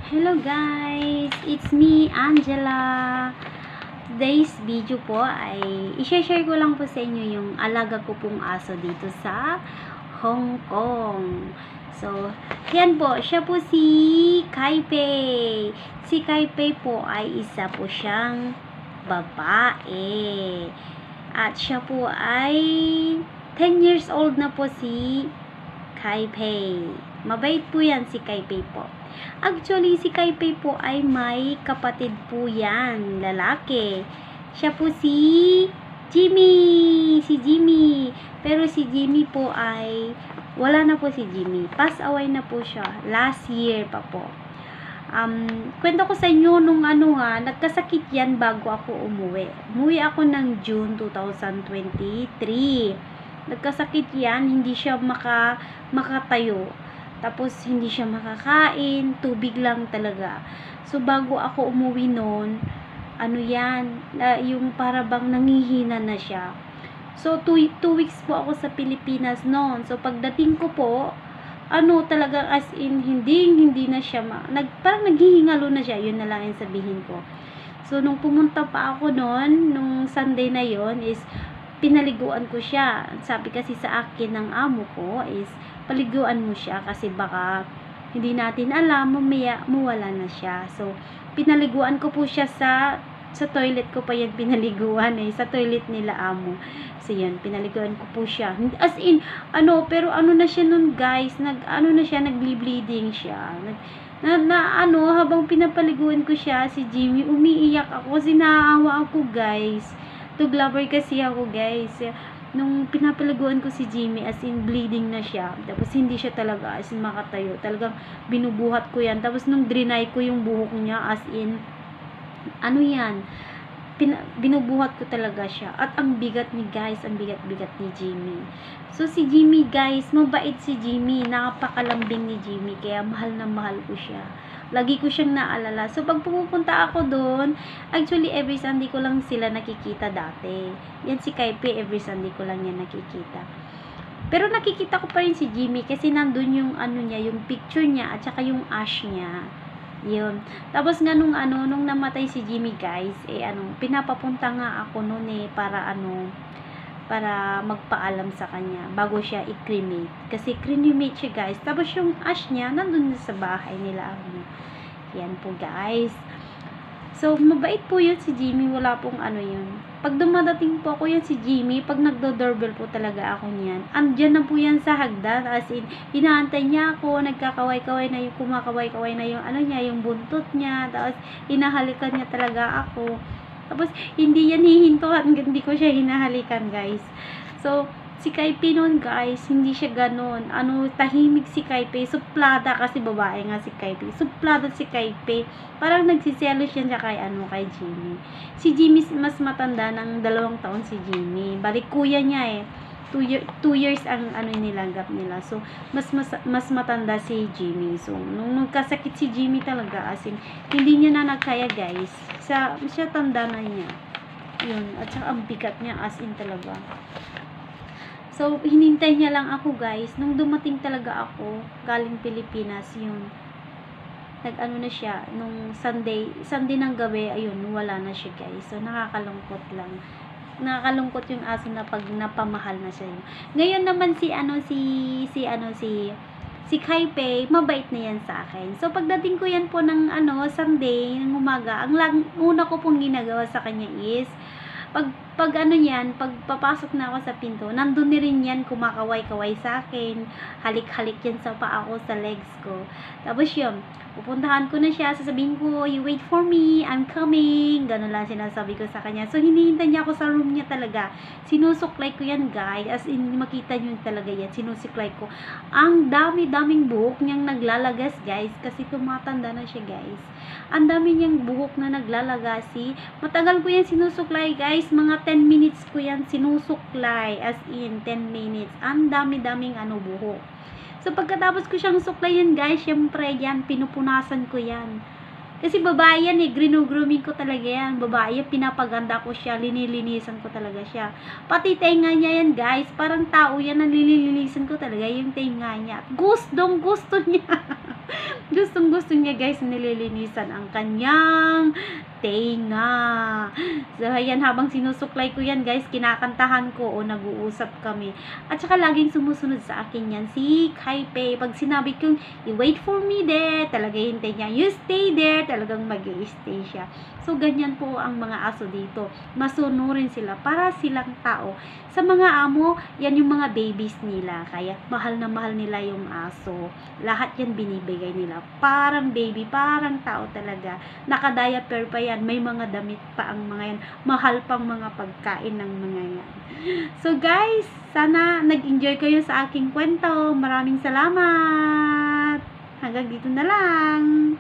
Hello guys! It's me, Angela. Today's video po ay i-share ko lang po sa inyo yung alaga ko pong aso dito sa Hong Kong. So, yan po. Siya po si Kaipei. Si Kaipei po ay isa po siyang babae. At siya po ay 10 years old na po si Kaipei. Mabait po yan si Kaipei po. Actually, si Kaipei po ay may kapatid po yan, lalaki. Siya po si Jimmy. Si Jimmy. Pero si Jimmy po ay, wala na po si Jimmy. Pass away na po siya. Last year pa po. Kwento ko sa inyo nung nagkasakit yan bago ako umuwi. Umuwi ako ng June 2023. Nagkasakit yan, hindi siya makatayo. Tapos, hindi siya makakain, tubig lang talaga. So, bago ako umuwi noon, yung parabang nangihina na siya. So, 2 weeks po ako sa Pilipinas noon. So, pagdating ko po, talaga as in, hindi na siya, parang naghihingalo na siya, yun na lang yung sabihin ko. So, nung pumunta pa ako noon, nung Sunday na yon is, pinaliguan ko siya. Sabi kasi sa akin ng amo ko is, paliguan mo siya kasi baka hindi natin alam, mamaya mawala na siya. So, pinaliguan ko po siya sa toilet ko pa yan pinaliguan sa toilet nila amo. So, yan, pinaliguan ko po siya. As in, pero na siya nun guys, nagble-bleeding siya. Habang pinapaliguan ko siya, si Jimmy, umiiyak ako, sinaawa ako guys. Dog lover kasi ako guys. Nung pinapalaguan ko si Jimmy, as in bleeding na siya. Tapos hindi siya talaga as in makatayo. Talagang binubuhat ko yan. Tapos nung drenay ko yung buhok niya, as in, binubuhat ko talaga siya. At ang bigat ni guys, ang bigat-bigat ni Jimmy. So si Jimmy guys, mabait si Jimmy. Napakalambing ni Jimmy. Kaya mahal na mahal ko siya. Lagi ko siyang naalala. So, pag pumupunta ako doon, actually, every Sunday ko lang sila nakikita dati. Yan si Kaipei, every Sunday ko lang yan nakikita. Pero nakikita ko pa rin si Jimmy kasi nandun yung yung picture niya at saka yung ash niya. Yun. Tapos nga nung namatay si Jimmy guys, pinapapunta nga ako noon para magpaalam sa kanya bago siya i-cremate. Kasi cremate siya guys. Tapos yung ash niya, nandun sa bahay nila. Yan po guys. So, mabait po yun si Jimmy. Wala pong yun. Pag dumadating po ako yan si Jimmy, pag nagdo-doorbell po talaga ako niyan, andyan na po yan sa hagdan. As in, hinaantay niya ako, nagkakaway-kaway na yung kumakaway-kaway na yung yung buntot niya. Tapos, hinahalikan niya talaga ako. Tapos, hindi yan hihintuhan, hindi ko siya hinahalikan, guys. So, si Kaipei noon, guys, hindi siya ganon. Tahimik si Kaipei. Suplada kasi babae nga si Kaipei. Suplada si Kaipei. Parang nagsiselos siya kay Jimmy. Si Jimmy mas matanda ng 2 taon si Jimmy. Balik kuya niya 2 years ang nilanggap nila. So, mas matanda si Jimmy. So, nung nagkasakit si Jimmy talaga, as in, hindi niya na nagkaya guys. Siya tanda na niya. Yun. At saka ang bigat niya, as in talaga. So, hinintay niya lang ako guys. Nung dumating talaga ako, galing Pilipinas, yun. Na siya, nung Sunday ng gabi, ayun, wala na siya guys. So, nakakalungkot lang. Nakakalungkot yung aso na pag napamahal na siya. Ngayon naman si Kaipei, mabait na yan sa akin. So, pagdating ko yan po ng Sunday, ng umaga, una ko pong ginagawa sa kanya is, pag papasok na ako sa pinto, nandun na rin yan, kumakaway-kaway sa akin, halik-halik yan sa paa ko, sa legs ko. Tapos yun, pupuntahan ko na siya, sasabihin ko, you wait for me, I'm coming, gano'n lang sinasabi ko sa kanya. So, hinihintay niya ako sa room niya talaga. Sinusuklay ko yan, guys, as in, makita niyo talaga yan, sinusuklay ko. Ang dami-daming buhok niyang naglalagas, guys, kasi tumatanda na siya, guys. Ang dami niyang buhok na naglalagasi. Matagal ko yan sinusuklay, guys, mga 10 minutes ko yan sinusuklay, as in 10 minutes. Ang dami-daming buhok. So, pagkatapos ko siyang suklayin guys, syempre yan, pinupunasan ko yan. Kasi babae yan eh, grooming ko talaga yan. Babae yan, pinapaganda ko siya, linilinisan ko talaga siya. Pati tenga niya yan guys, parang tao yan, nililinisan ko talaga yung tenga niya. Gusto niya. Gusto niya guys, nililinisan ang kanyang tenga. So, ayan, habang sinusuklay ko yan guys, kinakantahan ko o nag-uusap kami. At saka laging sumusunod sa akin yan, si Kaipe. Pag sinabi kong, you wait for me there, talaga hintay niya. You stay there, talagang mag-i-stay siya. So, ganyan po ang mga aso dito. Masunurin sila para silang tao. Sa mga amo, yan yung mga babies nila. Kaya, mahal na mahal nila yung aso. Lahat yan binibigay nila. Parang baby, parang tao talaga. Naka-diaper pa yan. May mga damit pa ang mga yan. Mahal pang mga pagkain ng mga yan. So guys, sana nag-enjoy kayo sa aking kwento. Maraming salamat. Hanggang dito na lang.